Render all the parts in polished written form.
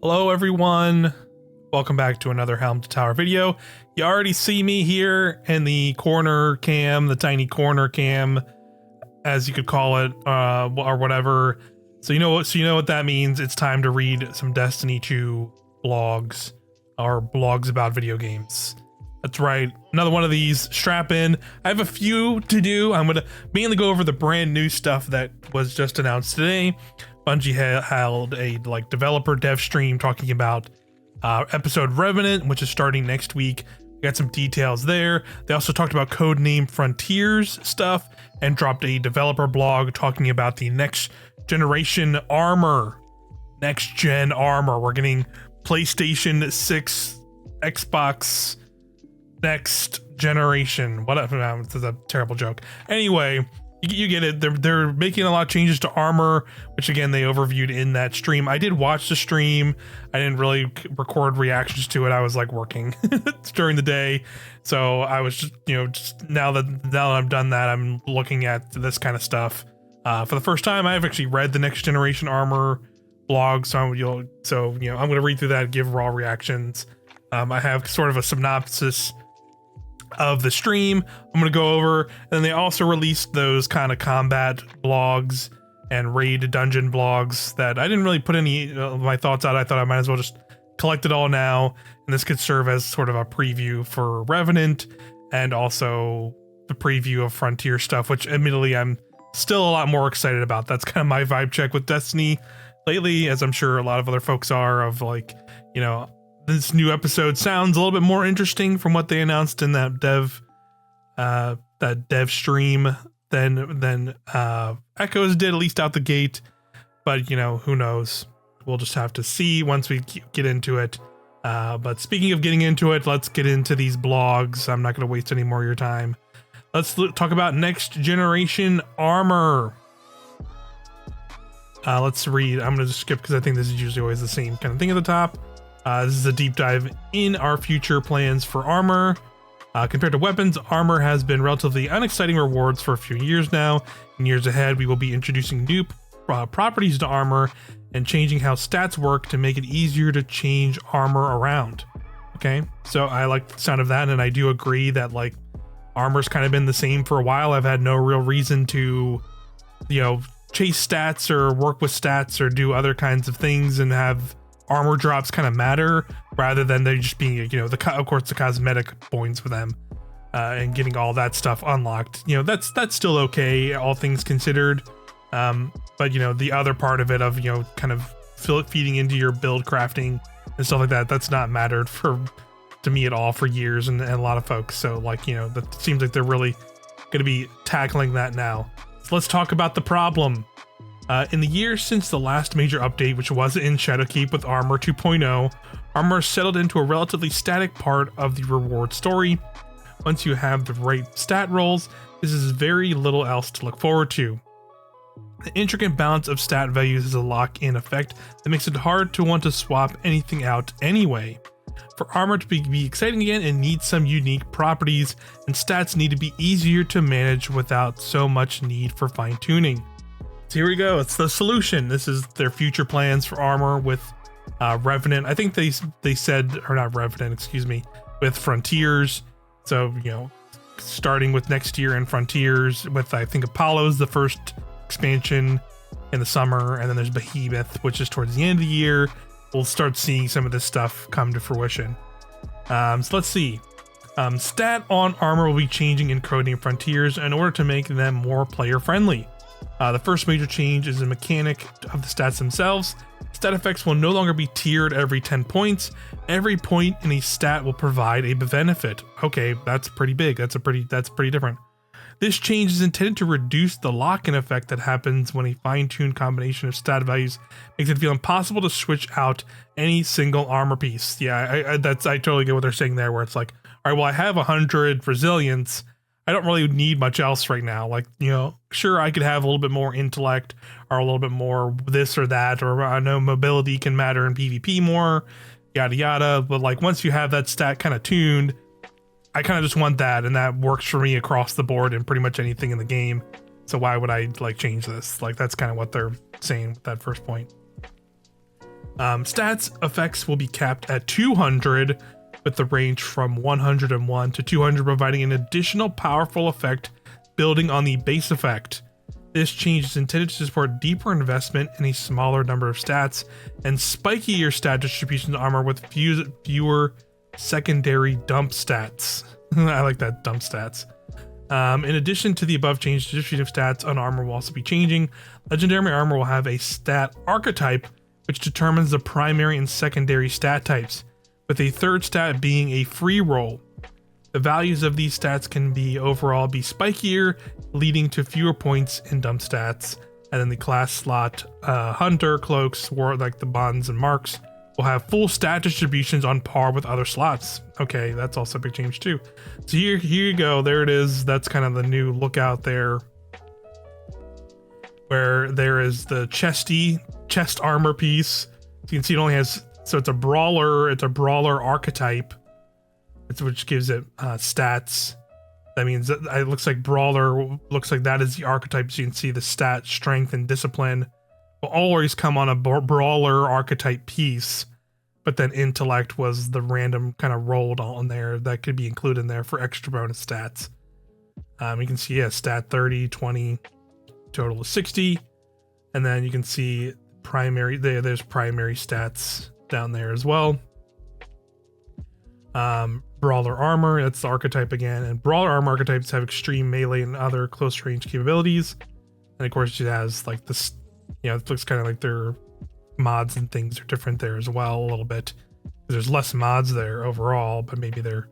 Hello everyone, welcome back to another Helm to Tower video. You already see me here in the corner cam, the tiny corner cam, as you could call it, or whatever. So you know what that means. It's time to read some Destiny 2 blogs, or blogs about video games. That's right, another one of these. Strap in. I have a few to do. I'm gonna mainly go over the brand new stuff that was just announced today. Bungie held a developer dev stream talking about episode Revenant, which is starting next week. We got some details there. They also talked about Codename Frontiers stuff and dropped a developer blog talking about the next generation armor. Next gen armor. We're getting PlayStation 6, Xbox next generation. Whatever. This is a terrible joke. Anyway, you get it. They're making a lot of changes to armor, which again they overviewed in that stream. I did watch the stream. I didn't really record reactions to it. I was like working during the day, so I was just now that I've done that, I'm looking at this kind of stuff for the first time. I've actually read the next generation armor blog, so I'm going to read through that, give raw reactions. I have sort of a synopsis of the stream I'm going to go over, and then they also released those kind of combat blogs and raid dungeon blogs that I didn't really put any of my thoughts out. I thought I might as well just collect it all now, and this could serve as sort of a preview for Revenant and also the preview of Frontier stuff, which admittedly I'm still a lot more excited about. That's kind of my vibe check with Destiny lately, as I'm sure a lot of other folks are, of this new episode sounds a little bit more interesting from what they announced in that dev stream than Echoes did, at least out the gate. But who knows? We'll just have to see once we get into it. But speaking of getting into it, let's get into these blogs. I'm not going to waste any more of your time. Let's talk about next generation armor. Let's read. I'm going to just skip because I think this is usually always the same kind of thing at the top. This is a deep dive in our future plans for armor. Compared to weapons, armor has been relatively unexciting rewards for a few years now. In years ahead, we will be introducing new properties to armor and changing how stats work to make it easier to change armor around. Okay, so I like the sound of that, and I do agree that armor's kind of been the same for a while. I've had no real reason to, chase stats or work with stats or do other kinds of things and have armor drops kind of matter rather than they just being of course the cosmetic points for them and getting all that stuff unlocked. That's still okay, all things considered, but the other part of it of kind of feeding into your build crafting and stuff like that, that's not mattered to me at all for years, and a lot of folks. So that seems like they're really going to be tackling that now. So let's talk about the problem. In the years since the last major update, which was in Shadowkeep with Armor 2.0, armor settled into a relatively static part of the reward story. Once you have the right stat rolls, this is very little else to look forward to. The intricate balance of stat values is a lock-in effect that makes it hard to want to swap anything out anyway. For armor to be exciting again, it needs some unique properties, and stats need to be easier to manage without so much need for fine-tuning. So here we go. It's the solution. This is their future plans for armor with Revenant. I think they said, or not Revenant, excuse me, with Frontiers. So starting with next year in Frontiers, with I think Apollo's the first expansion in the summer, and then there's Behemoth, which is towards the end of the year. We'll start seeing some of this stuff come to fruition. So let's see. Stat on armor will be changing in Codename Frontiers in order to make them more player friendly. The first major change is the mechanic of the stats themselves. Stat effects will no longer be tiered every 10 points. Every point in a stat will provide a benefit. Okay, that's pretty big. That's pretty different. This change is intended to reduce the lock-in effect that happens when a fine-tuned combination of stat values makes it feel impossible to switch out any single armor piece. Yeah, I totally get what they're saying there, where it's like, all right, well, I have 100 resilience. I don't really need much else right now. Sure, I could have a little bit more intellect or a little bit more this or that, or I know mobility can matter in PvP more, yada yada. But once you have that stat kind of tuned, I kind of just want that, and that works for me across the board in pretty much anything in the game. So why would I like change this? Like that's kind of what they're saying with that first point. Stats effects will be capped at 200 with the range from 101 to 200, providing an additional powerful effect building on the base effect. This change is intended to support deeper investment in a smaller number of stats and spikier stat distributions armor with fewer secondary dump stats. I like that, dump stats. In addition to the above change, distribution of stats on armor will also be changing. Legendary armor will have a stat archetype which determines the primary and secondary stat types, with a third stat being a free roll. The values of these stats can be overall be spikier, leading to fewer points in dump stats. And then the class slot, hunter, cloaks, war, like the bonds and marks, will have full stat distributions on par with other slots. Okay, that's also a big change too. So here you go. There it is. That's kind of the new look out there, where there is the chest armor piece. So you can see it only has, so it's a brawler archetype, which gives it stats. That means that it looks like brawler looks like that is the archetype. So you can see the stat, strength, and discipline will always come on a brawler archetype piece, but then intellect was the random kind of rolled on there that could be included in there for extra bonus stats. You can see stat 30, 20, total of 60, and then you can see primary. There's primary stats down there as well. Brawler armor, that's the archetype again, and brawler armor archetypes have extreme melee and other close range capabilities, and of course it has like this, it looks kind of like their mods and things are different there as well a little bit. There's less mods there overall, but maybe they're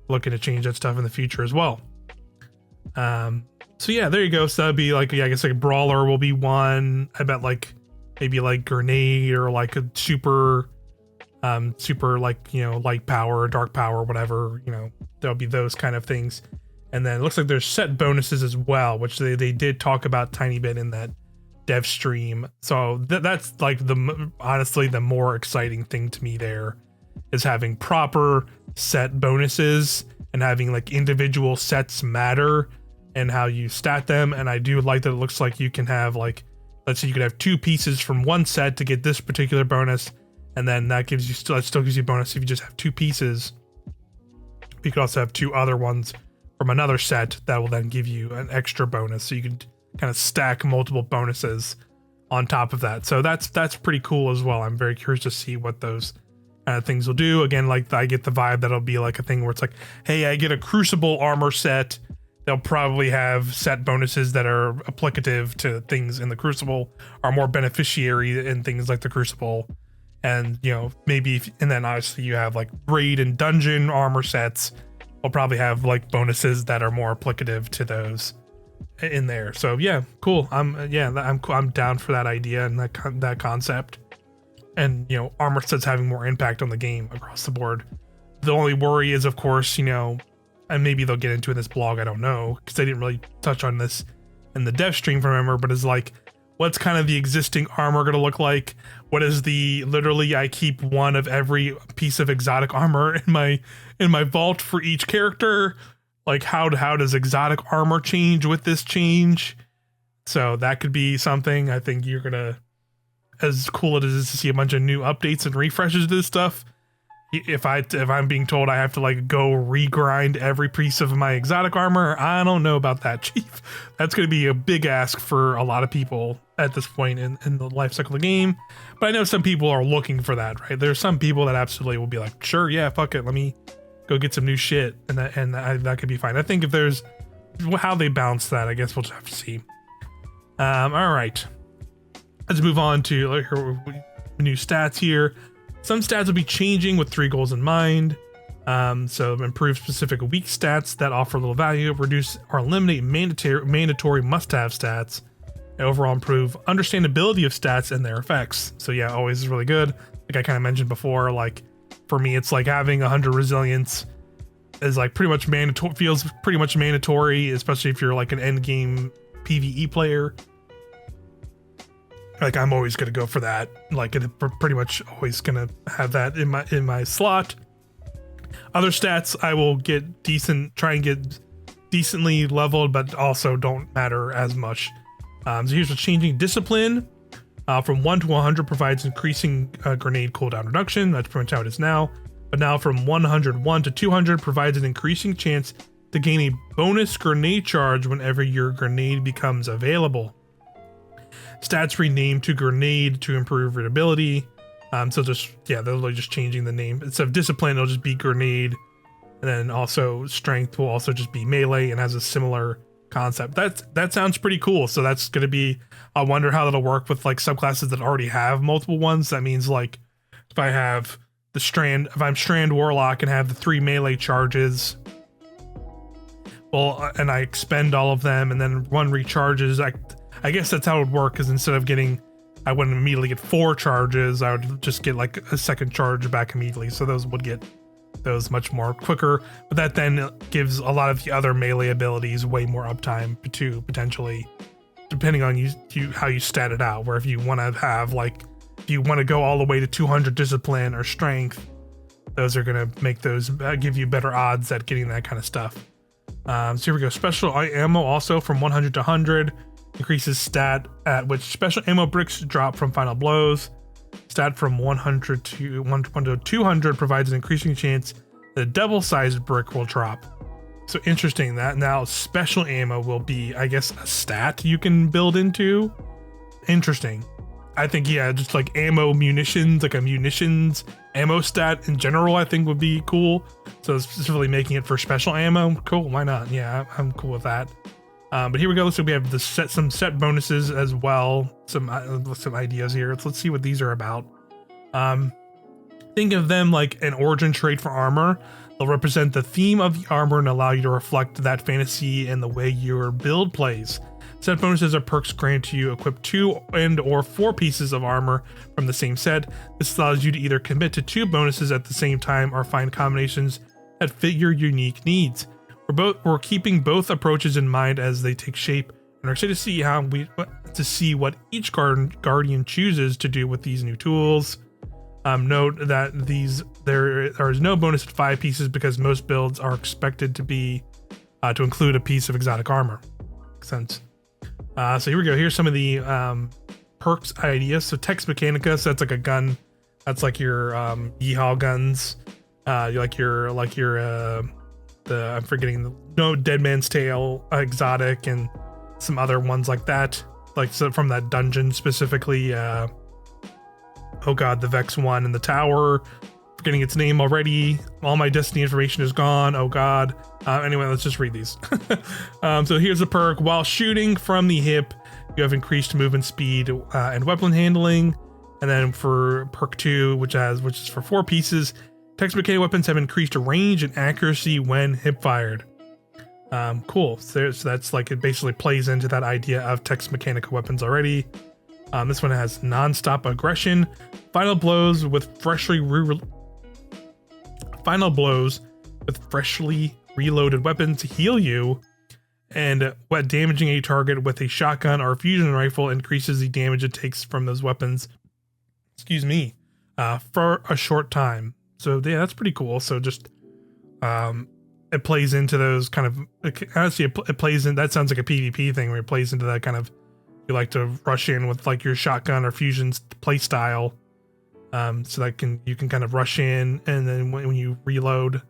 looking to change that stuff in the future as well. So yeah, there you go. So that'd be like, I guess like brawler will be one. I bet like maybe like grenade or like a super like, light power, dark power, whatever, there'll be those kind of things. And then it looks like there's set bonuses as well, which they did talk about tiny bit in that dev stream. So that's like honestly the more exciting thing to me there is having proper set bonuses and having like individual sets matter and how you stat them. And I do like that it looks like you can have like, let's say you could have 2 pieces from one set to get this particular bonus, and then that gives you still gives you a bonus if you just have 2 pieces. You could also have 2 other ones from another set that will then give you an extra bonus, so you can kind of stack multiple bonuses on top of that. So that's pretty cool as well. I'm very curious to see what those kind of things will do. Again, like I get the vibe that it'll be like a thing where it's like, hey, I get a Crucible armor set. They'll probably have set bonuses that are applicative to things in the Crucible, are more beneficiary in things like the Crucible. And, maybe, and then obviously you have like raid and dungeon armor sets will probably have like bonuses that are more applicative to those in there. So yeah, cool. I'm down for that idea and that concept. And, armor sets having more impact on the game across the board. The only worry is, of course, and maybe they'll get into it in this blog, I don't know, because they didn't really touch on this in the dev stream, remember, but it's like, what's kind of the existing armor going to look like? What is literally I keep one of every piece of exotic armor in my vault for each character. Like how does exotic armor change with this change? So that could be something. I think you're going to, as cool as it is to see a bunch of new updates and refreshes to this stuff, if I'm being told I have to like go regrind every piece of my exotic armor, I don't know about that, Chief. That's going to be a big ask for a lot of people at this point in the life cycle of the game. But I know some people are looking for that, right? There's some people that absolutely will be like, sure, yeah, fuck it, let me go get some new shit, and that could be fine. I think if there's how they balance that, I guess we'll just have to see. All right, let's move on to like new stats here. Some stats will be changing with 3 goals in mind. So improve specific weak stats that offer little value, reduce or eliminate mandatory must-have stats, and overall improve understandability of stats and their effects. So yeah, always is really good. Like I kind of mentioned before, like for me, it's like having 100 resilience is like pretty much mandatory, feels pretty much mandatory, especially if you're like an end game PvE player. Like I'm always going to go for that. Like pretty much always going to have that in my slot. Other stats I will get try and get decently leveled, but also don't matter as much. So here's what's changing. Discipline from 1 to 100 provides increasing grenade cooldown reduction. That's pretty much how it is now. But now from 101 to 200 provides an increasing chance to gain a bonus grenade charge whenever your grenade becomes available. Stats renamed to grenade to improve readability. So just, yeah, they're just changing the name. Instead of discipline, it'll just be grenade. And then also strength will also just be melee and has a similar concept. That sounds pretty cool. So that's going to be, I wonder how that'll work with like subclasses that already have multiple ones. That means like if I have the strand, if I'm strand warlock and have the 3 melee charges, well, and I expend all of them and then 1 recharges, I guess that's how it would work, because instead of getting, I wouldn't immediately get 4 charges, I would just get like a second charge back immediately. So those would get those much more quicker, but that then gives a lot of the other melee abilities way more uptime too, potentially, depending on how you stat it out. Where if you want to have like, if you want to go all the way to 200 discipline or strength, those are going to make those give you better odds at getting that kind of stuff. So here we go. Special ammo also from 100 to 100 increases stat at which special ammo bricks drop from final blows. Stat from 100 to 200 provides an increasing chance that a double-sized brick will drop. So interesting that now special ammo will be, I guess, a stat you can build into. Interesting. I think, yeah, just like ammo munitions, like a munitions ammo stat in general, I think would be cool. So specifically making it for special ammo, cool, why not? Yeah, I'm cool with that. But here we go. So we have some set bonuses as well. Some ideas here. Let's see what these are about. Think of them like an origin trait for armor. They'll represent the theme of the armor and allow you to reflect that fantasy in the way your build plays. Set bonuses are perks granted to you equip 2 and or 4 pieces of armor from the same set. This allows you to either commit to 2 bonuses at the same time or find combinations that fit your unique needs. We're keeping both approaches in mind as they take shape, and are excited to see what each guardian chooses to do with these new tools. Note that there is no bonus at 5 pieces because most builds are expected to be to include a piece of exotic armor. Makes sense. So here we go. Here's some of the perks ideas. So Tex Mechanica, so that's like a gun. That's like your yeehaw guns. I'm forgetting Dead Man's Tale exotic and some other ones like that. Like so from that dungeon specifically. Oh god, the Vex one in the tower. Forgetting its name already. All my Destiny information is gone. Oh god. Anyway, let's just read these. So here's a perk. While shooting from the hip, you have increased movement speed and weapon handling. And then for perk 2, which is for 4 pieces, Tex Mechanica weapons have increased range and accuracy when hip fired. Cool. So that's like, it basically plays into that idea of Tex Mechanica weapons already. This one has non-stop aggression. Final blows with freshly reloaded weapons heal you, and what damaging a target with a shotgun or fusion rifle increases the damage it takes from those weapons. Excuse me. For a short time. So yeah, that's pretty cool. So just it plays into those kind of, honestly, it plays in, that sounds like a PvP thing where it plays into that kind of, you like to rush in with like your shotgun or fusions play style. So that you can kind of rush in, and then when you reload,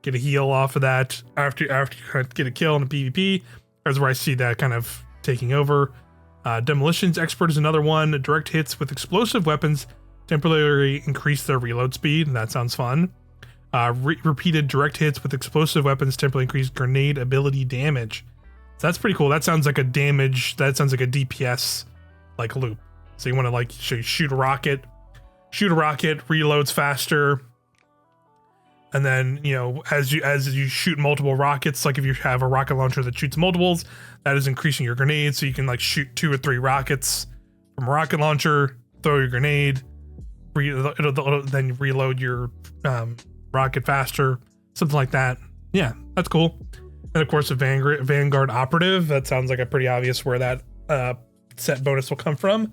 get a heal off of that after you kind of get a kill in a PvP. That's where I see that kind of taking over. Demolitions Expert is another one. Direct hits with explosive weapons temporarily increase their reload speed. That sounds fun. Repeated direct hits with explosive weapons temporarily increase grenade ability damage. So that's pretty cool. That sounds like a DPS like loop. So you want to like shoot a rocket, reloads faster, and then as you shoot multiple rockets, like if you have a rocket launcher that shoots multiples, that is increasing your grenade. So you can like shoot 2 or 3 rockets from a rocket launcher, throw your grenade, then reload your rocket faster, something like that. Yeah, that's cool. And of course, a Vanguard Operative. That sounds like a pretty obvious where that set bonus will come from.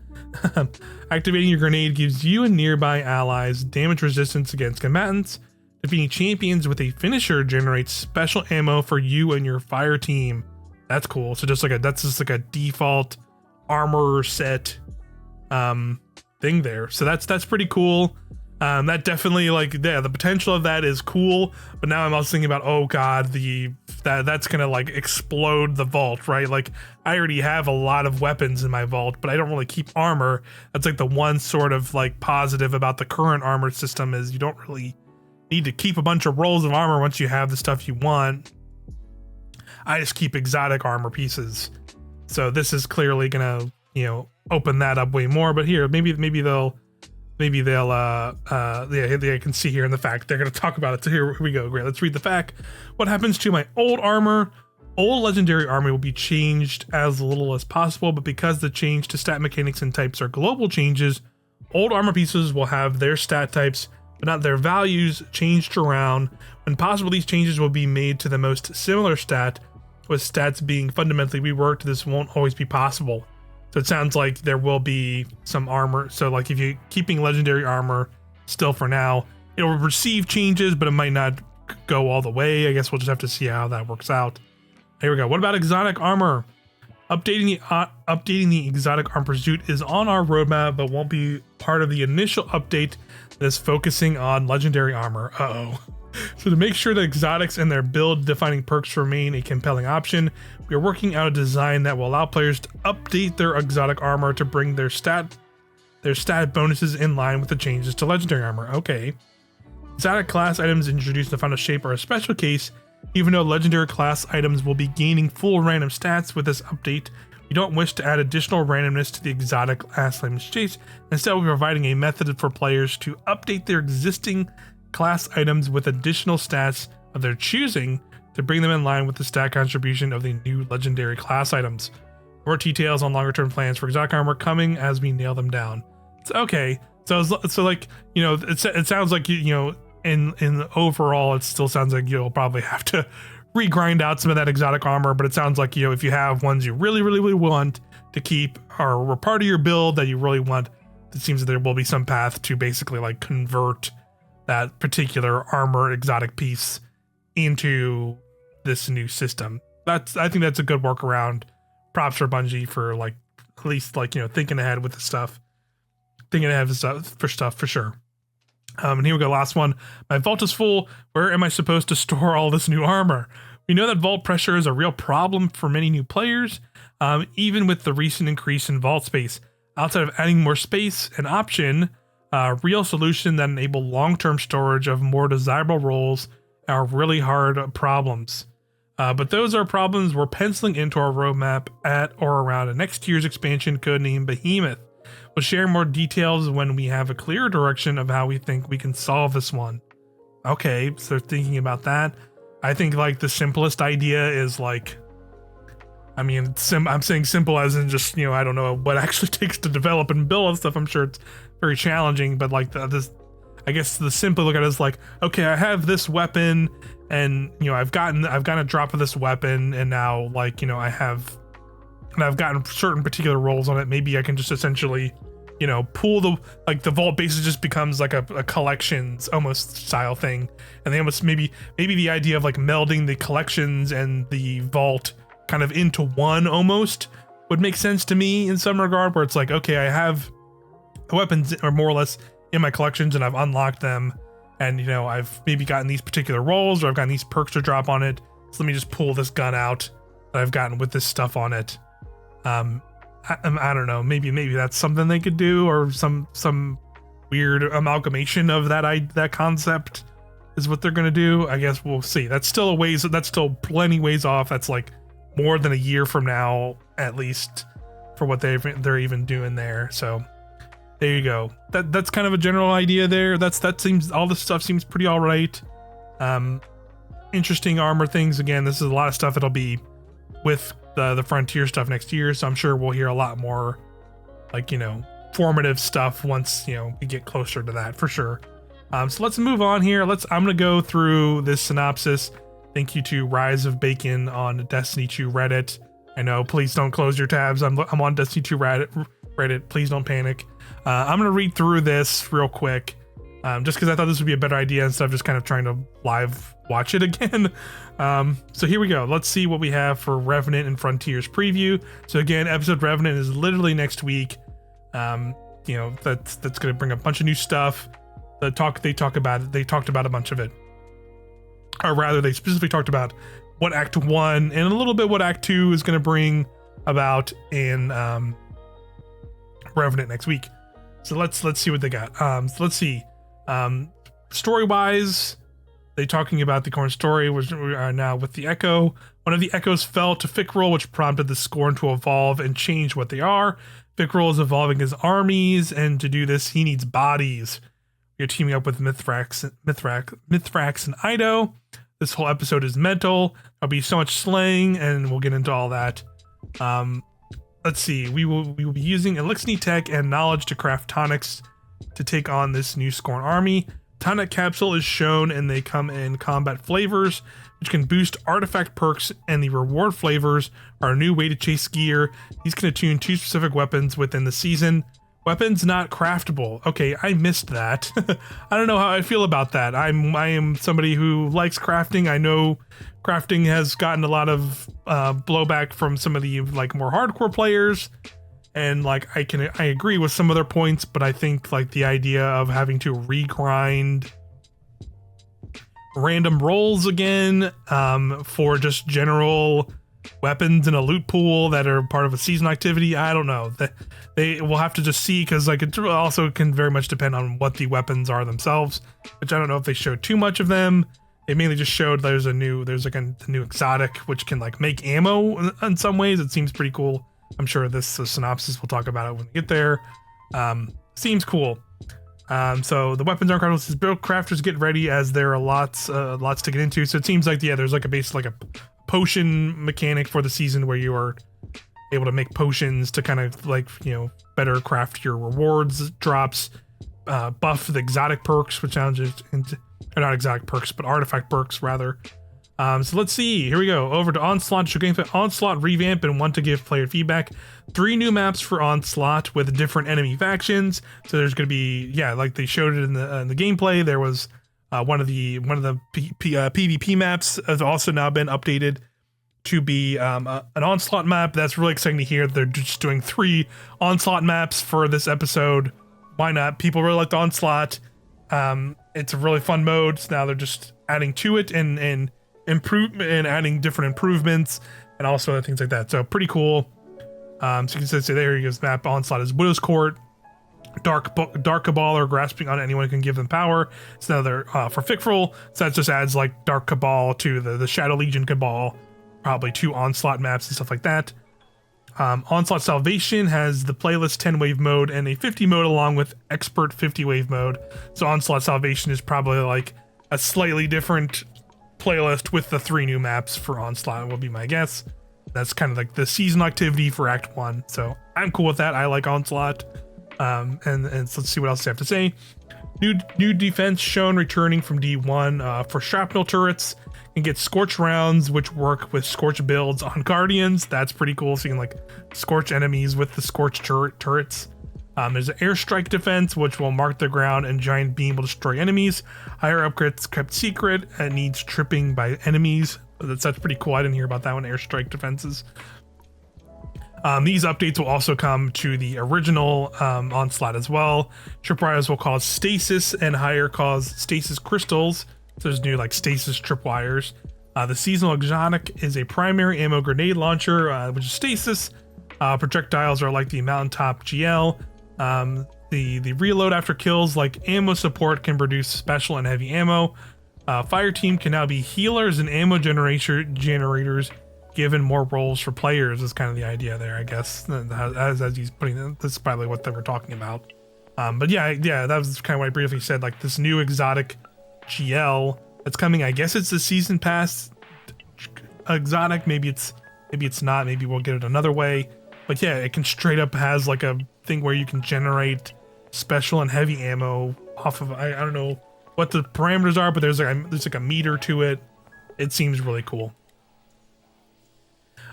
Activating your grenade gives you and nearby allies damage resistance against combatants. Defeating champions with a finisher generates special ammo for you and your fire team. That's cool. So that's just like a default armor set thing there. So that's pretty cool. That definitely, like, yeah, the potential of that is cool. But now I'm also thinking about, oh god, that's gonna like explode the vault, right? Like, I already have a lot of weapons in my vault, but I don't really keep armor. That's like the one sort of like positive about the current armor system is you don't really need to keep a bunch of rolls of armor once you have the stuff you want. I just keep exotic armor pieces. So this is clearly gonna, open that up way more. But here, maybe they'll yeah, I can see here in the fact they're going to talk about it. So here we go. Great. Let's read the fact. What happens to my old armor? Old legendary armor will be changed as little as possible, but because the change to stat mechanics and types are global changes, old armor pieces will have their stat types, but not their values, changed around. When possible, these changes will be made to the most similar stat, with stats being fundamentally reworked. This won't always be possible. So it sounds like there will be some armor. So like if you're keeping legendary armor still for now, it will receive changes, but it might not go all the way. I guess we'll just have to see how that works out. Here we go. What about exotic armor? Updating the exotic armor pursuit is on our roadmap, but won't be part of the initial update that is focusing on legendary armor. So to make sure that exotics and their build defining perks remain a compelling option, we are working out a design that will allow players to update their exotic armor to bring their stat bonuses in line with the changes to legendary armor. Okay. Exotic class items introduced in the final shape are a special case. Even though legendary class items will be gaining full random stats with this update, we don't wish to add additional randomness to the exotic class items chase. Instead, we're providing a method for players to update their existing class items with additional stats of their choosing to bring them in line with the stat contribution of the new legendary class items. More details on longer term plans for exotic armor coming as we nail them down. So, okay, so like, it sounds like in overall, it still sounds like you'll probably have to regrind out some of that exotic armor, but it sounds like, if you have ones you really, really, really want to keep or were part of your build that you really want, it seems that there will be some path to basically like convert that particular armor exotic piece into this new system. I think that's a good workaround. Props for Bungie for like, at least like, thinking ahead with the stuff, for sure. And here we go. Last one. My vault is full. Where am I supposed to store all this new armor? We know that vault pressure is a real problem for many new players, even with the recent increase in vault space. Outside of adding more space, an option, real solution that enable long-term storage of more desirable roles are really hard problems. But those are problems we're penciling into our roadmap at or around a next year's expansion codenamed Behemoth. We'll share more details when we have a clear direction of how we think we can solve this one. Okay, so thinking about that, I think like the simplest idea is like, I'm saying simple as in just, I don't know what actually takes to develop and build and stuff. I'm sure it's very challenging, but like I guess the simple look at it is like, okay, I have this weapon and, I've gotten a drop of this weapon and now like, I've gotten certain particular roles on it. Maybe I can just essentially, pull the vault basically just becomes like a collections almost style thing. And they almost maybe the idea of like melding the collections and the vault kind of into one almost would make sense to me in some regard, where it's like, okay, I have weapons are more or less in my collections and I've unlocked them. And, I've maybe gotten these particular roles or I've gotten these perks to drop on it. So let me just pull this gun out that I've gotten with this stuff on it. I don't know, maybe that's something they could do, or some weird amalgamation of that concept is what they're gonna do. I guess we'll see. That's still plenty ways off. That's like more than a year from now, at least, for what they're even doing there. So there you go. That's kind of a general idea there. That seems, all this stuff seems pretty all right. Interesting armor things. Again, this is a lot of stuff that'll be with the Frontier stuff next year, so I'm sure we'll hear a lot more like, formative stuff once, we get closer to that for sure. So let's move on here. I'm gonna go through this synopsis. Thank you to Rise of Bacon on Destiny 2 Reddit. I know, please don't close your tabs. I'm on Destiny 2 Reddit. Please don't panic. I'm gonna read through this real quick just because I thought this would be a better idea instead of just kind of trying to live watch it again. So here we go. Let's see what we have for Revenant and Frontiers preview. So again, episode Revenant is literally next week. You know, that's going to bring a bunch of new stuff. They talked about a bunch of it, or rather, they specifically talked about what Act 1 and a little bit what Act 2 is going to bring about in Revenant next week. So let's see what they got. So let's see. Story wise, they talking about the current story, which we are now with the Echo. One of the Echoes fell to Fickrell, which prompted the Scorn to evolve and change what they are. Fickrell is evolving his armies, and to do this, he needs bodies. You're teaming up with Mithrax and Ido. This whole episode is mental. There'll be so much slaying, and we'll get into all that. Let's see. We will be using Elixir tech and knowledge to craft tonics to take on this new Scorn army. Tonic capsule is shown, and they come in combat flavors, which can boost artifact perks, and the reward flavors are a new way to chase gear. These can attune 2 specific weapons within the season. Weapons not craftable. Okay, I missed that. I don't know how I feel about that. I am somebody who likes crafting. I know crafting has gotten a lot of blowback from some of the like more hardcore players, and like I agree with some of their points, but I think like the idea of having to regrind random rolls again for just general weapons in a loot pool that are part of a season activity, I don't know. They will have to just see, because like it also can very much depend on what the weapons are themselves, which I don't know if they showed too much of them. They mainly just showed there's a new exotic which can like make ammo in some ways. It seems pretty cool. I'm sure this synopsis will talk about it when we get there. Seems cool. So the weapons aren't crafted. Says build crafters get ready, as there are lots to get into. So it seems like there's like a potion mechanic for the season where you are able to make potions to kind of like, you know, better craft your rewards drops, buff the exotic perks, which challenges into, or not exotic perks, but artifact perks rather. So let's see. Here we go. Over to Onslaught. Show gameplay Onslaught revamp and want to give player feedback. 3 new maps for Onslaught with different enemy factions. So there's going to be, yeah, like they showed it in the gameplay. There was one of the PvP maps has also now been updated to be an Onslaught map. That's really exciting to hear. They're just doing 3 Onslaught maps for this episode. Why not? People really like the Onslaught. It's a really fun mode. So now they're just adding to it and improvement and adding different improvements and also other things like that. So pretty cool. So you can say there he goes. Map Onslaught is Widow's Court. Dark Cabal are grasping on anyone who can give them power. So now they're for Fickrell. So that just adds like Dark Cabal to the Shadow Legion Cabal. Probably 2 Onslaught maps and stuff like that. Onslaught Salvation has the playlist 10 wave mode and a 50 mode along with expert 50 wave mode. So Onslaught Salvation is probably like a slightly different playlist with the 3 new maps for Onslaught will be my guess. That's kind of like the season activity for Act 1. So I'm cool with that. I like Onslaught. And let's see what else they have to say. New defense shown returning from D1 for shrapnel turrets. You can get Scorch rounds, which work with Scorch builds on Guardians. That's pretty cool. So you can like Scorch enemies with the Scorch turrets. There's an airstrike defense, which will mark the ground, and giant beam will destroy enemies. Higher upgrades kept secret and needs tripping by enemies. That's pretty cool. I didn't hear about that one. Airstrike defenses. These updates will also come to the original Onslaught as well. Tripwires will cause stasis, and higher cause stasis crystals. So there's new like stasis tripwires. The seasonal exotic is a primary ammo grenade launcher, which is stasis. Projectiles are like the mountaintop GL. The reload after kills, like ammo support, can produce special and heavy ammo. Fire team can now be healers and ammo generators, given more roles for players is kind of the idea there, I guess. As he's putting it, this is probably what they were talking about. But yeah, that was kind of what I briefly said. Like this new exotic GL that's coming. I guess it's the season pass exotic. Maybe it's not. Maybe we'll get it another way. But yeah, it can straight up has like a thing where you can generate special and heavy ammo off of. I don't know what the parameters are, but there's like a meter to it. It seems really cool.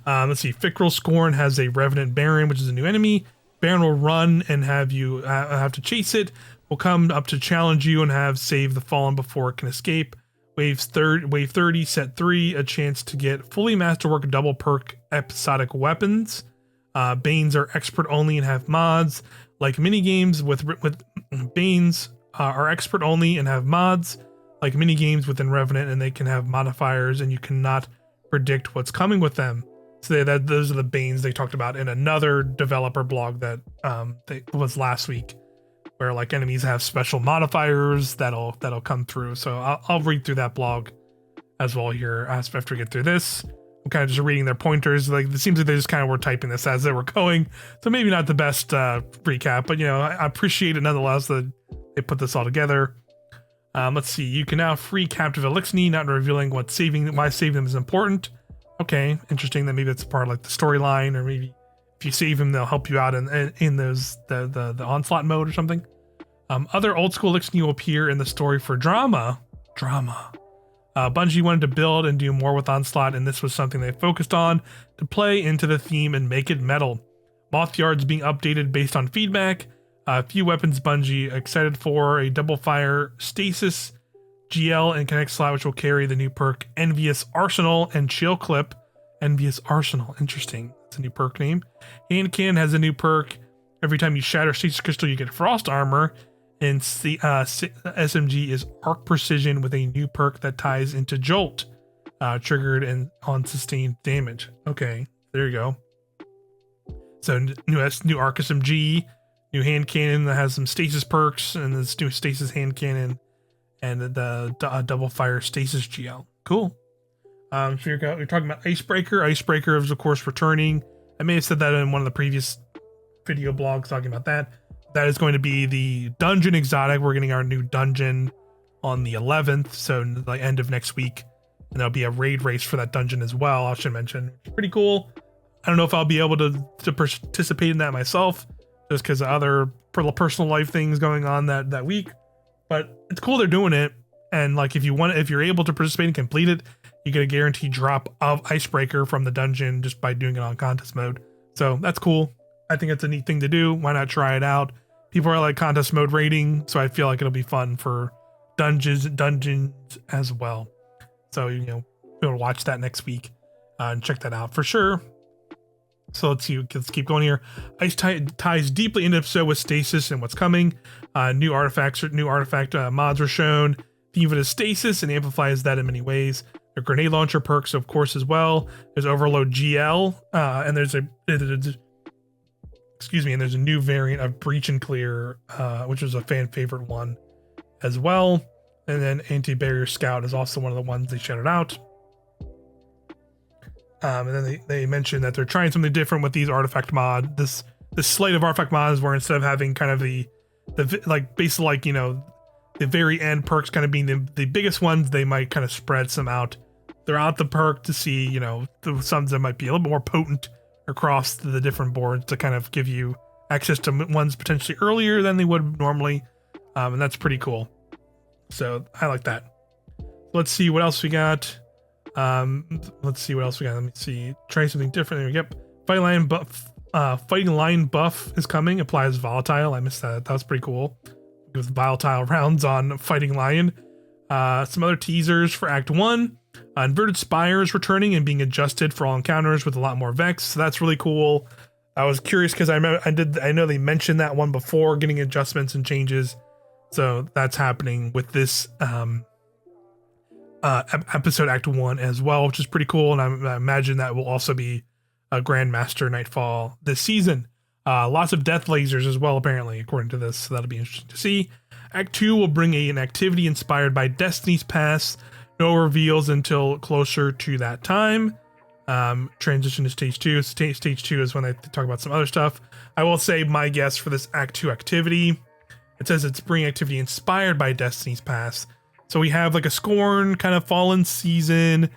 Let's see. Fickrell Scorn has a Revenant Baron, which is a new enemy. Baron will run and have you have to chase it. Will come up to challenge you and have save the fallen before it can escape. Wave 30, set 3, a chance to get fully masterwork double perk episodic weapons. Banes are expert only and have mods. Like minigames with Banes are expert only and have mods. Like minigames within Revenant, and they can have modifiers, and you cannot predict what's coming with them. So those are the Banes they talked about in another developer blog that was last week, where like enemies have special modifiers that'll come through. So I'll read through that blog as well here after we get through this. I'm kind of just reading their pointers. Like it seems like they just kind of were typing this as they were going. So maybe not the best recap, but I appreciate it nonetheless that they put this all together. Let's see. You can now free captive Elixni, not revealing why saving them is important. Okay, interesting. That maybe it's part of like the storyline, or maybe if you save them, they'll help you out in those the onslaught mode or something. Other old school Elixni will appear in the story for drama. Bungie wanted to build and do more with Onslaught, and this was something they focused on to play into the theme and make it metal. Moth Yards being updated based on feedback. A few weapons Bungie excited for: a double fire stasis GL and connect slot, which will carry the new perk Envious Arsenal, and Chill Clip. Envious Arsenal, interesting. That's a new perk name. Hand Cannon has a new perk. Every time you shatter stasis crystal, you get frost armor. And SMG is Arc Precision with a new perk that ties into Jolt, triggered and on sustained damage. Okay, there you go. So new Arc SMG, new Hand Cannon that has some stasis perks, and this new stasis Hand Cannon, and the double fire stasis GL. Cool. So you're talking about Icebreaker. Icebreaker is of course returning. I may have said that in one of the previous video blogs talking about that. That is going to be the dungeon exotic. We're getting our new dungeon on the 11th, so the end of next week, and there'll be a raid race for that dungeon as well. I should mention, pretty cool. I don't know if I'll be able to participate in that myself, just because of other personal life things going on that week. But it's cool they're doing it, and like if you're able to participate and complete it, you get a guaranteed drop of Icebreaker from the dungeon just by doing it on contest mode. So that's cool. I think it's a neat thing to do. Why not try it out? People are like contest mode rating, so I feel like it'll be fun for dungeons as well. So we'll watch that next week and check that out for sure. So let's keep going here. Ice ties deeply into episode with stasis and what's coming. New artifact mods were shown. Theme of stasis and amplifies that in many ways. The grenade launcher perks, of course, as well. There's Overload GL, and there's a new variant of Breach and Clear, which was a fan favorite one as well. And then Anti-Barrier Scout is also one of the ones they shouted out. And then they mentioned that they're trying something different with these artifact mod. This slate of artifact mods, where instead of having kind of the very end perks kind of being the biggest ones, they might kind of spread some out throughout the perk to see, the some that might be a little bit more potent across the different boards to kind of give you access to ones potentially earlier than they would normally. And that's pretty cool. So I like that. Let's see what else we got. Let me see. Try something different. Yep. Fighting Lion buff is coming. Applies volatile. I missed that. That was pretty cool. With volatile rounds on Fighting Lion. Some other teasers for Act 1. Inverted Spires returning and being adjusted for all encounters with a lot more Vex. So that's really cool. I was curious because I know they mentioned that one before, getting adjustments and changes. So that's happening with this episode Act 1 as well, which is pretty cool. And I imagine that will also be a Grandmaster Nightfall this season. Lots of death lasers as well, apparently, according to this. So that'll be interesting to see. Act 2 will bring an activity inspired by Destiny's Past. No reveals until closer to that time. Transition to Stage 2. Stage 2 is when they talk about some other stuff. I will say my guess for this Act 2 activity, it says it's bringing activity inspired by Destiny's Past. So we have like a Scorn kind of Fallen season.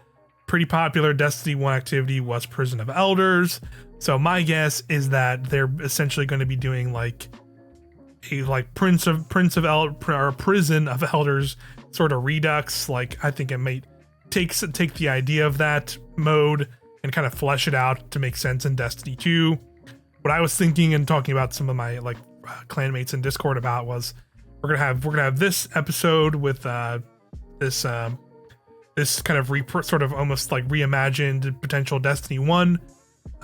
Pretty popular Destiny 1 activity was Prison of Elders. So my guess is that they're essentially going to be doing like a Prison of Elders sort of redux. Like I think it might take the idea of that mode and kind of flesh it out to make sense in Destiny 2. what I was thinking and talking about some of my like clanmates in Discord about was we're gonna have this episode with this this kind of sort of almost like reimagined potential Destiny 1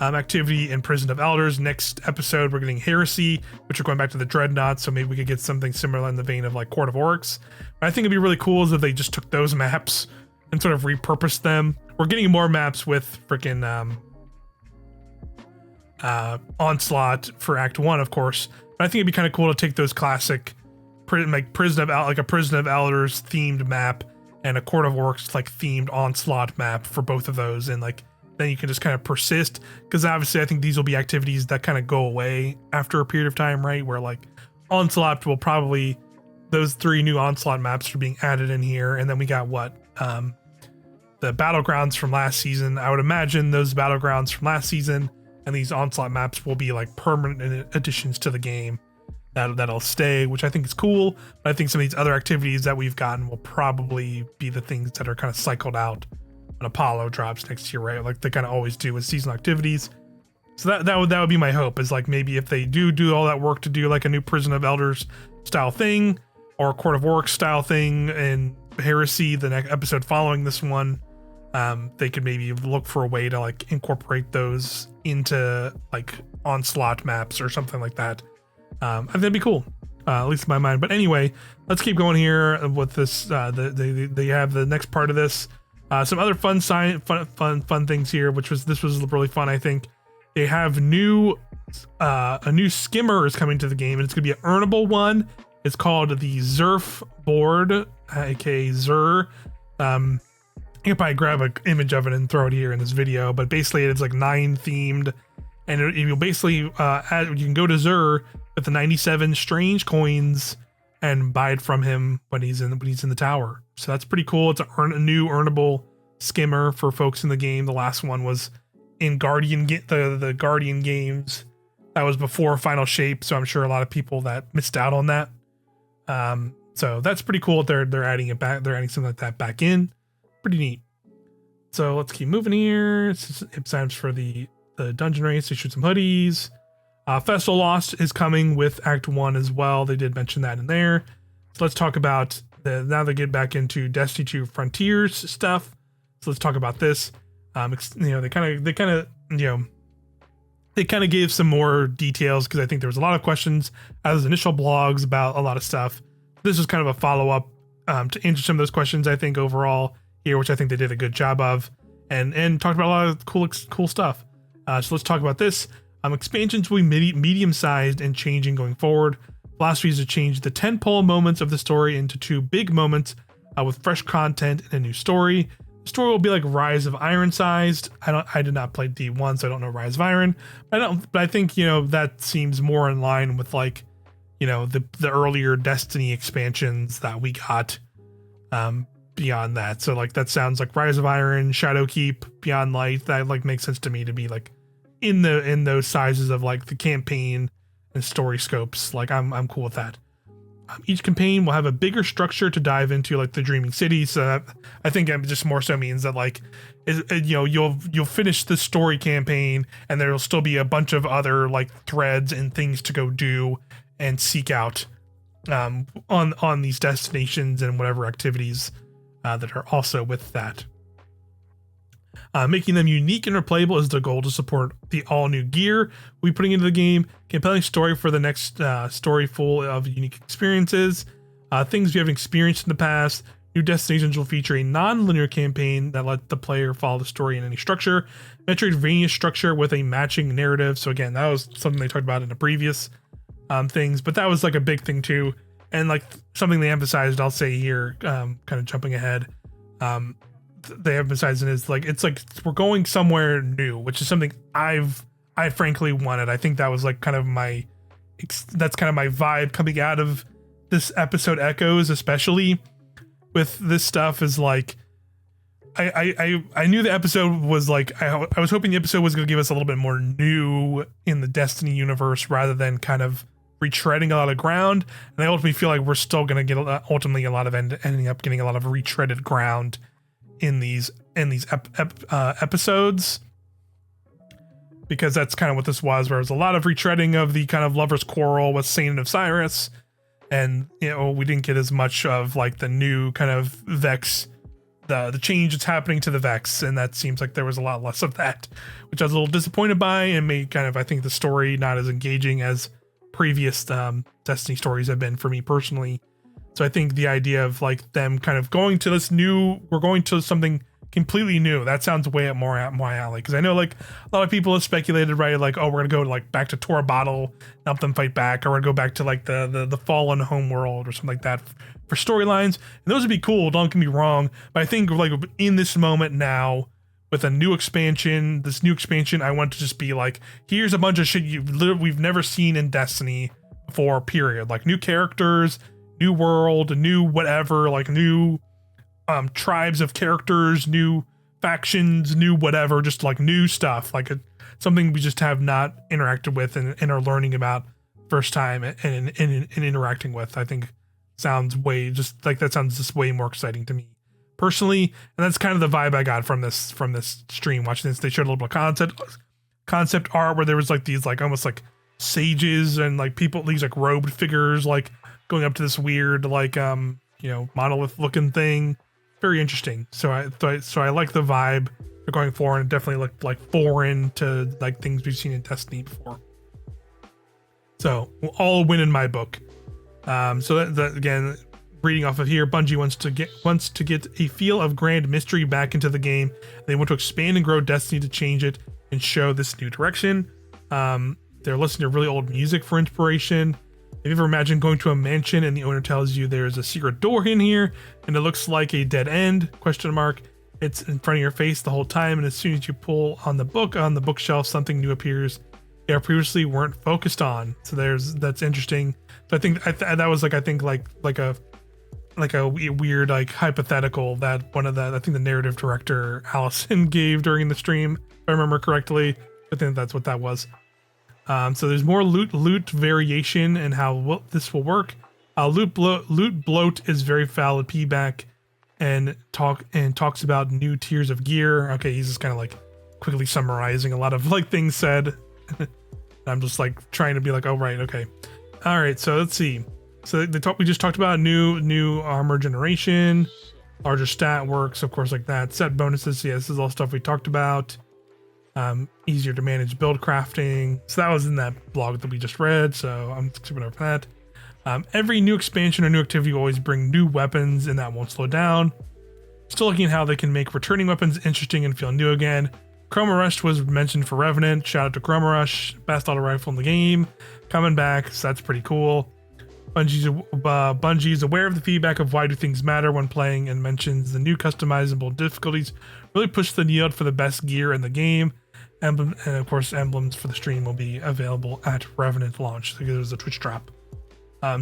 activity in Prison of Elders. Next episode, we're getting Heresy, which are going back to the Dreadnought, so maybe we could get something similar in the vein of like Court of Oryx. But I think it'd be really cool is if they just took those maps and sort of repurposed them. We're getting more maps with freaking Onslaught for Act 1, of course. But I think it'd be kind of cool to take those classic Prison of Elders themed map and a Court of Oryx like themed Onslaught map for both of those, and like then you can just kind of persist, because obviously I think these will be activities that kind of go away after a period of time, right? Where like Onslaught will probably, those 3 new Onslaught maps are being added in here, and then we got what the Battlegrounds from last season. I would imagine those Battlegrounds from last season and these Onslaught maps will be like permanent additions to the game that'll stay, which I think is cool. But I think some of these other activities that we've gotten will probably be the things that are kind of cycled out when Apollo drops next year, right? Like they kind of always do with seasonal activities. So that would be my hope, is like maybe if they do all that work to do like a new Prison of Elders style thing or a Court of Oryx style thing and Heresy the next episode following this one, they could maybe look for a way to like incorporate those into like Onslaught maps or something like that. I think that'd be cool, at least in my mind. But anyway, let's keep going here with this. They have the next part of this. Some other fun things here, this was really fun. I think they have a new skimmer is coming to the game, and it's gonna be an earnable one. It's called the Zerf board, aka Zer. I can probably grab an image of it and throw it here in this video, but basically it's like 9 themed, and you'll basically you can go to Zer with the 97 strange coins and buy it from him when he's in the tower. So that's pretty cool. It's a new earnable skimmer for folks in the game. The last one was in the Guardian games. That was before Final Shape, so I'm sure a lot of people that missed out on that. So that's pretty cool. They're adding it back. They're adding something like that back in. Pretty neat. So let's keep moving here. It's times for the dungeon race to shoot some hoodies. Festival Lost is coming with Act 1 as well. They did mention that in there. So let's talk about now they get back into Destiny 2 Frontiers stuff. So let's talk about this. They kind of gave some more details, because I think there was a lot of questions as initial blogs about a lot of stuff. This is kind of a follow-up to answer some of those questions, I think, overall here, which I think they did a good job of, and talked about a lot of cool stuff. So let's talk about this. Expansions will be medium-sized and changing going forward. Philosophy is to change the 10-pole moments of the story into 2 big moments with fresh content and a new story. The story will be like Rise of Iron sized. I did not play D1, so I don't know Rise of Iron. But I think that seems more in line with like the earlier Destiny expansions that we got. Beyond that, so like that sounds like Rise of Iron, Shadowkeep, Beyond Light. That like makes sense to me to be like in those sizes of like the campaign and story scopes. Like I'm cool with that. Each campaign will have a bigger structure to dive into, like the Dreaming City. So I think it just more so means that like you'll finish the story campaign, and there'll still be a bunch of other like threads and things to go do and seek out on these destinations and whatever activities that are also with that. Making them unique and replayable is the goal to support the all-new gear we're putting into the game. Compelling story for the next story full of unique experiences. Things we haven't experienced in the past. New destinations will feature a non-linear campaign that let the player follow the story in any structure. Metroidvania structure with a matching narrative. So again, that was something they talked about in the previous things, but that was like a big thing too. And like something they emphasized, I'll say here, kind of jumping ahead, they emphasized is like it's like we're going somewhere new, which is something I frankly wanted. I think that was like kind of that's kind of my vibe coming out of this episode Echoes, especially with this stuff, is like I knew the episode was like I was hoping the episode was going to give us a little bit more new in the Destiny universe rather than kind of retreading a lot of ground. And I ultimately feel like we're still going to get ultimately a lot of ending up getting a lot of retreaded ground in these episodes. because that's kind of what this was, where it was a lot of retreading of the kind of lover's quarrel with Saint of Cyrus. And, we didn't get as much of like the new kind of Vex, the change that's happening to the Vex. And that seems like there was a lot less of that, which I was a little disappointed by, and made kind of, I think, the story not as engaging as previous Destiny stories have been for me personally. So I think the idea of like them kind of going to this we're going to something completely new, that sounds way more at my alley, because I know like a lot of people have speculated, right, like, oh, we're gonna go like back to Tora Bottle, help them fight back, or we're gonna go back to like the fallen home world or something like that for storylines, and those would be cool, don't get me wrong, but I think like in this moment now with this new expansion, I want to just be like, here's a bunch of shit we've never seen in Destiny before, period. Like new characters, new world, new whatever, like new tribes of characters, new factions, new whatever, just like new stuff, like something we just have not interacted with and are learning about first time and interacting with. I think sounds way way more exciting to me personally, and that's kind of the vibe I got from this stream watching this. They showed a little bit of concept art where there was like these like almost like sages and like people, these like robed figures like going up to this weird like monolith looking thing. Very interesting. So I like the vibe they're going for, and it definitely looked like foreign to like things we've seen in Destiny before. So all win in my book. So that again, reading off of here, Bungie wants to get a feel of grand mystery back into the game. They want to expand and grow Destiny to change it and show this new direction. They're listening to really old music for inspiration. Have you ever imagined going to a mansion and the owner tells you there's a secret door in here and it looks like a dead end? ? It's in front of your face the whole time, and as soon as you pull on the bookshelf, something new appears they previously weren't focused on. So that's interesting. So I think that was like, I think like a weird like hypothetical that I think the narrative director Allison gave during the stream, if I remember correctly. I think that's what that was. So there's more loot variation and how this will work. Loot bloat is very valid feedback, and talks about new tiers of gear. Okay, he's just kind of like quickly summarizing a lot of like things said. I'm just like trying to be like, oh right, okay, all right. So let's see. So we just talked about new armor generation, larger stat works, of course, like that. Set bonuses. Yeah, this is all stuff we talked about. Easier to manage build crafting. So that was in that blog that we just read, so I'm skipping over that. Every new expansion or new activity will always bring new weapons, and that won't slow down. Still looking at how they can make returning weapons interesting and feel new again. Chroma Rush was mentioned for Revenant. Shout out to Chroma Rush, best auto rifle in the game, coming back, so that's pretty cool. Bungie's aware of the feedback of why do things matter when playing, and mentions the new customizable difficulties really push the yield for the best gear in the game. And of course, emblems for the stream will be available at Revenant launch, because it was a Twitch drop.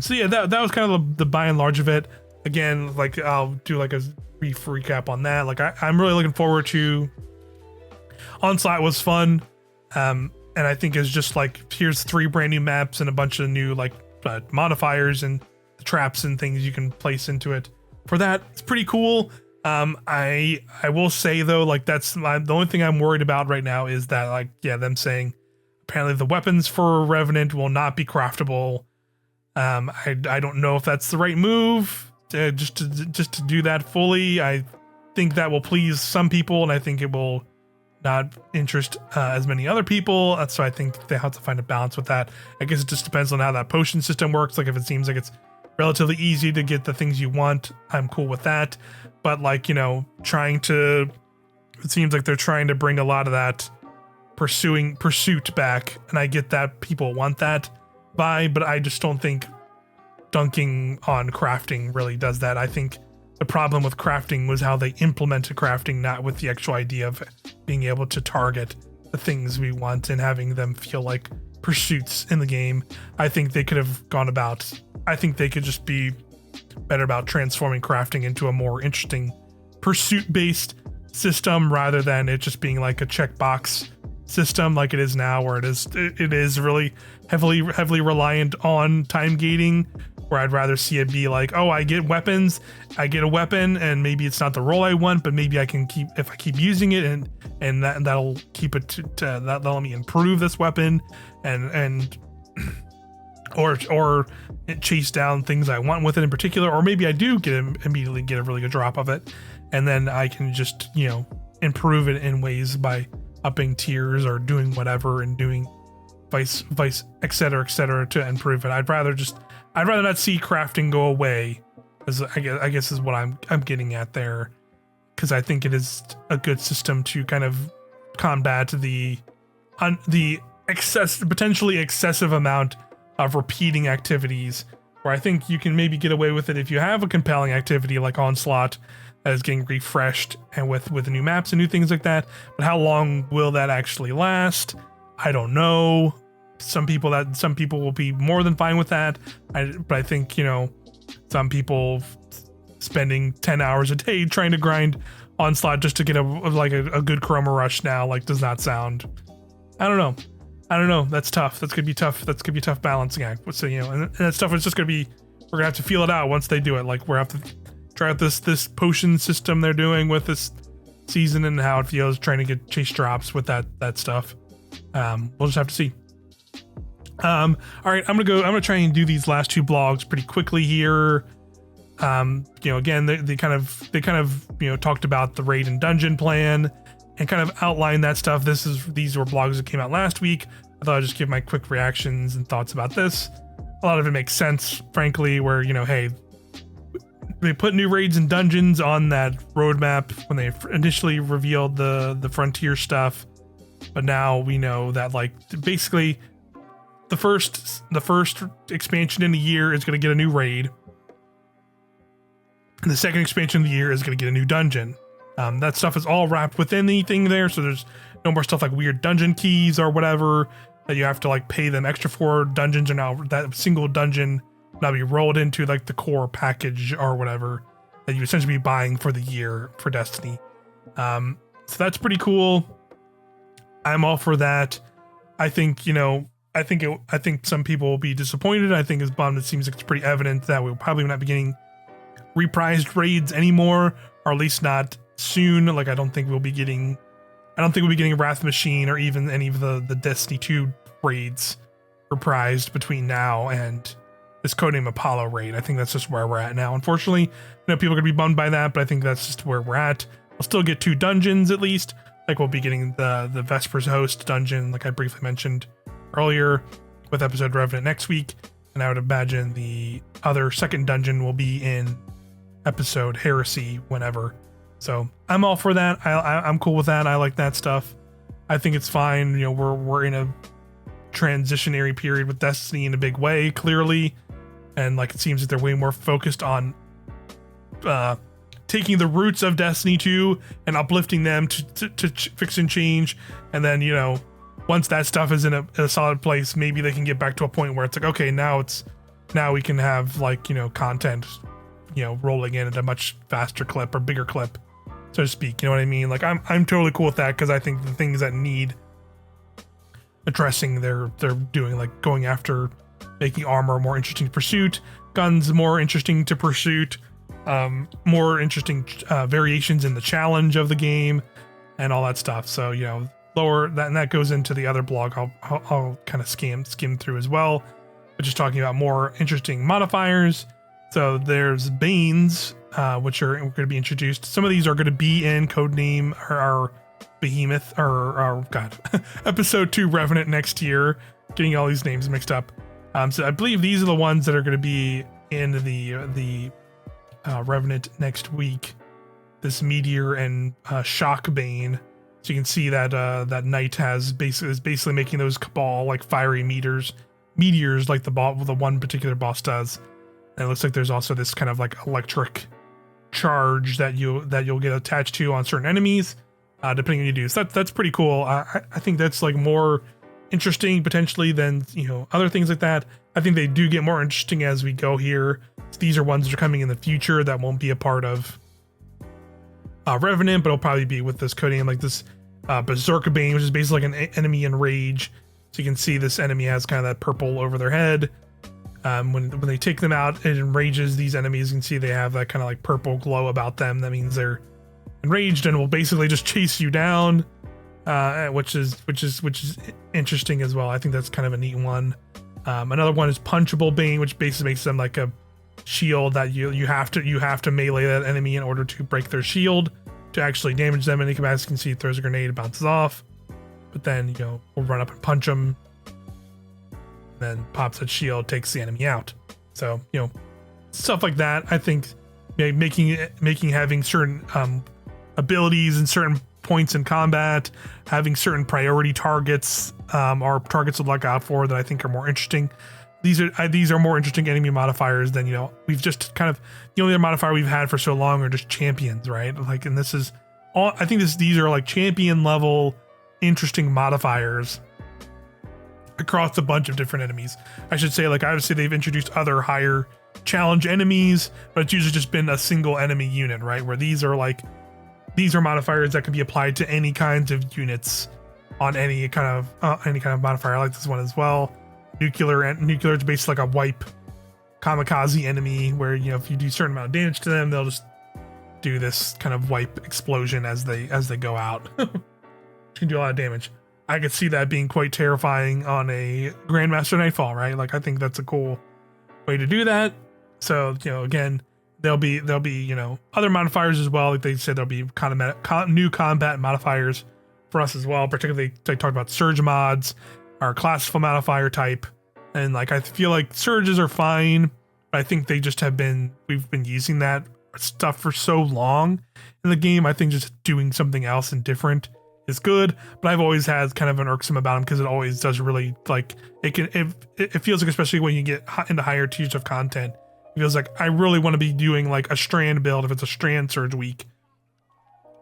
So yeah, that was kind of the by and large of it. Again, like I'll do like a brief recap on that. Like I'm really looking forward to Onslaught. Was fun, and I think it's just like, here's 3 brand new maps and a bunch of new like modifiers and traps and things you can place into it. For that, it's pretty cool. I will say though, like that's the only thing I'm worried about right now is that like, yeah, them saying apparently the weapons for Revenant will not be craftable. I don't know if that's the right move just to do that fully. I think that will please some people, and I think it will not interest as many other people. So I think they have to find a balance with that. I guess it just depends on how that potion system works. Like if it seems like it's relatively easy to get the things you want, I'm cool with that. But like, it seems like they're trying to bring a lot of that pursuit back, and I get that people want that vibe, but I just don't think dunking on crafting really does that. I think the problem with crafting was how they implemented crafting, not with the actual idea of being able to target the things we want and having them feel like pursuits in the game. I think they could have I think they could just be better about transforming crafting into a more interesting pursuit-based system, rather than it just being like a checkbox system like it is now, where it is really heavily reliant on time gating where I'd rather see it be like, oh, I get weapons, I get a weapon, and maybe it's not the role I want, but maybe I can keep, if I keep using it, and that'll keep it to that'll let me improve this weapon, and or chase down things I want with it in particular, or maybe I do immediately get a really good drop of it, and then I can just, you know, improve it in ways by upping tiers or doing whatever and doing vice et cetera to improve it. I'd rather not see crafting go away, as I guess is what I'm getting at there, because I think it is a good system to kind of combat the potentially excessive amount of repeating activities, where I think you can maybe get away with it if you have a compelling activity like Onslaught that is getting refreshed and with new maps and new things like that. But how long will that actually last? I don't know. Some people will be more than fine with that. But I think, you know, some people spending 10 hours a day trying to grind Onslaught just to get a good Chroma Rush now, like, does not sound. I don't know. That's tough. That's gonna be tough. That's gonna be a tough balancing act. So, you know, and that stuff is just gonna be, we're gonna have to feel it out once they do it. Like, we're gonna have to try out this potion system they're doing with this season and how it feels trying to get chase drops with that stuff. We'll just have to see. All right, I'm gonna try and do these last two blogs pretty quickly here. You know, again, they kind of you know, talked about the raid and dungeon plan and kind of outlined that stuff. These were blogs that came out last week. I thought I'd just give my quick reactions and thoughts about this. A lot of it makes sense, frankly, where, you know, hey, they put new raids and dungeons on that roadmap when they initially revealed the frontier stuff, but now we know that, like, basically the first expansion in the year is going to get a new raid, and the second expansion of the year is going to get a new dungeon. That stuff is all wrapped within anything there, so there's no more stuff like weird dungeon keys or whatever that you have to, like, pay them extra for. Dungeons are now, that single dungeon now be rolled into, like, the core package or whatever that you essentially be buying for the year for Destiny. So that's pretty cool. I'm all for that. I think, you know, I think some people will be disappointed. I think it's bummed. It seems like it's pretty evident that we'll probably not be getting reprised raids anymore, or at least not soon. Like, I don't think we'll be getting Wrath Machine or even any of the Destiny 2 raids reprised between now and this Codename Apollo raid. I think that's just where we're at now. Unfortunately, I know people are gonna be bummed by that, but I think that's just where we're at. We'll still get 2 dungeons at least. Like, we'll be getting the Vespers Host dungeon, like I briefly mentioned earlier, with episode Revenant next week, and I would imagine the other second dungeon will be in episode Heresy whenever. So I'm all for that. I'm cool with that. I like that stuff. I think it's fine. You know, we're in a transitionary period with Destiny in a big way, clearly, and, like, it seems that they're way more focused on taking the roots of Destiny 2 and uplifting them to fix and change, and then, you know, once that stuff is in a solid place, maybe they can get back to a point where it's like, okay, now we can have, like, you know, content, you know, rolling in at a much faster clip or bigger clip, so to speak. You know what I mean? Like, I'm totally cool with that, because I think the things that need addressing, they're doing, like going after making armor more interesting to pursuit, guns more interesting to pursuit, more interesting variations in the challenge of the game, and all that stuff. So, you know, lower that, and that goes into the other blog I'll kind of skim through as well, but just talking about more interesting modifiers. So there's Banes, which are going to be introduced. Some of these are going to be in Codename or Behemoth or episode 2 Revenant next year, getting all these names mixed up. So I believe these are the ones that are going to be in the Revenant next week. This Meteor and Shock Bane. So you can see that that Knight is basically making those Cabal, like, fiery meteors like the one particular boss does. And it looks like there's also this kind of, like, electric charge that you'll get attached to on certain enemies, depending on what you do. So that's pretty cool. I think that's, like, more interesting potentially than, you know, other things like that. I think they do get more interesting as we go here. So these are ones that are coming in the future that won't be a part of Revenant, but it'll probably be with this Codename, like this Berserker Bane, which is basically like an enemy in rage. So you can see this enemy has kind of that purple over their head. When they take them out, it enrages these enemies. You can see they have that kind of like purple glow about them. That means they're enraged and will basically just chase you down, which is interesting as well. I think that's kind of a neat one. Another one is punchable Bane, which basically makes them like a shield that you have to melee that enemy in order to break their shield to actually damage them. And as you can see, it throws a grenade, bounces off, but then we'll run up and punch them. Then pops that shield, takes the enemy out. So stuff like that. I think having certain abilities and certain points in combat, having certain priority targets or targets to look out for that I think are more interesting. These are more interesting enemy modifiers than we've just kind of the only other modifier we've had for so long are just champions, right? Like, and this is all. I think these are like champion level interesting modifiers across a bunch of different enemies. I should say, like, obviously they've introduced other higher challenge enemies, but it's usually just been a single enemy unit, right? Where these are modifiers that can be applied to any kinds of units on any kind of modifier. I like this one as well. Nuclear is basically like a wipe kamikaze enemy where if you do a certain amount of damage to them, they'll just do this kind of wipe explosion as they go out. Can do a lot of damage. I could see that being quite terrifying on a Grandmaster Nightfall, right? Like, I think that's a cool way to do that. So, again, there'll be other modifiers as well. Like they said, there'll be new combat modifiers for us as well. Particularly, they talked about surge mods, our classical modifier type. And like, I feel like surges are fine, but I think they just we've been using that stuff for so long in the game. I think just doing something else and different is good, but I've always had kind of an irksome about them because it always does really, like, it feels like, especially when you get into higher tiers of content, it feels like I really want to be doing like a strand build if it's a strand surge week,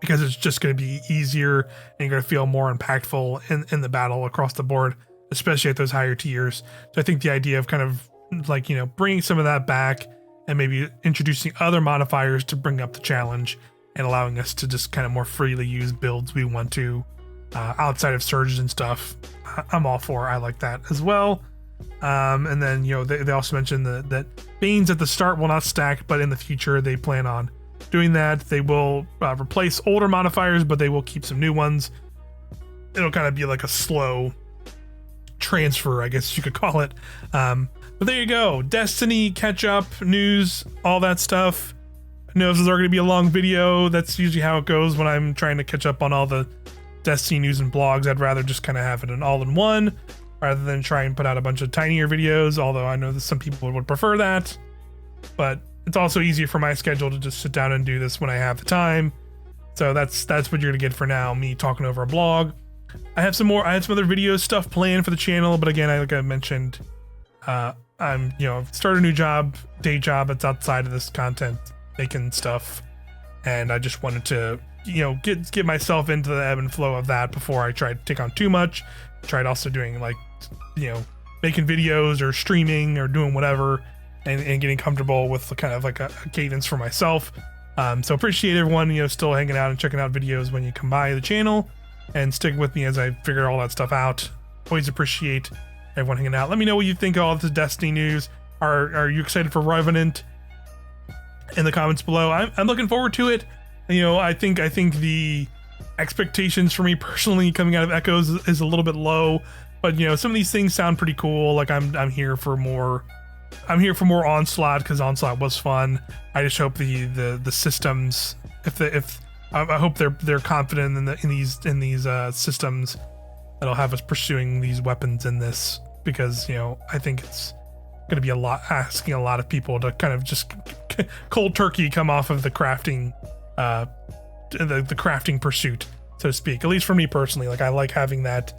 because it's just going to be easier and you're going to feel more impactful in the battle across the board, especially at those higher tiers. So I think the idea of kind of like, bringing some of that back and maybe introducing other modifiers to bring up the challenge and allowing us to just kind of more freely use builds we want to outside of surges and stuff, I'm all for. I like that as well. And then they also mentioned that Banes at the start will not stack, but in the future they plan on doing that. They will replace older modifiers, but they will keep some new ones. It'll kind of be like a slow transfer, I guess you could call it. But there you go. Destiny catch up news, all that stuff. I know this is going to be a long video. That's usually how it goes when I'm trying to catch up on all the Destiny news and blogs. I'd rather just kind of have it all in one rather than try and put out a bunch of tinier videos, although I know that some people would prefer that. But it's also easier for my schedule to just sit down and do this when I have the time. So that's what you're going to get for now, me talking over a blog. I had some other video stuff planned for the channel, but again, like I mentioned, I'm started a new day job that's outside of this content making stuff, and I just wanted to get myself into the ebb and flow of that before I tried to take on too much. Tried also doing like making videos or streaming or doing whatever, and getting comfortable with kind of like a cadence for myself. So appreciate everyone still hanging out and checking out videos when you come by the channel and sticking with me as I figure all that stuff out. Always appreciate everyone hanging out. Let me know what you think of all this Destiny news. Are you excited for Revenant? In the comments below. I'm looking forward to it. I think the expectations for me personally coming out of Echoes is a little bit low, but some of these things sound pretty cool. Like I'm here for more. I'm here for more Onslaught because Onslaught was fun. I just hope the systems, I hope they're confident in these systems that'll have us pursuing these weapons in this, because I think it's going to be asking a lot of people to kind of just cold turkey come off of the crafting the crafting pursuit, so to speak. At least for me personally, like I like having that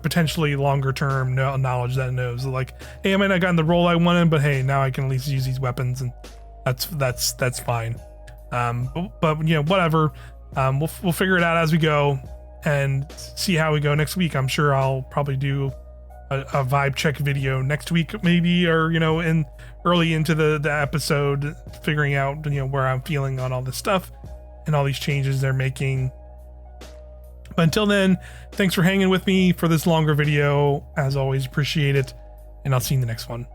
potentially longer term knowledge that knows like, hey, I might not have gotten the role I wanted, but hey, now I can at least use these weapons, and that's fine. But whatever. We'll figure it out as we go and see how we go next week. I'm sure I'll probably do a vibe check video next week, maybe, or in early into the episode, figuring out where I'm feeling on all this stuff and all these changes they're making. But until then, thanks for hanging with me for this longer video. As always, appreciate it. and I'll see you in the next one.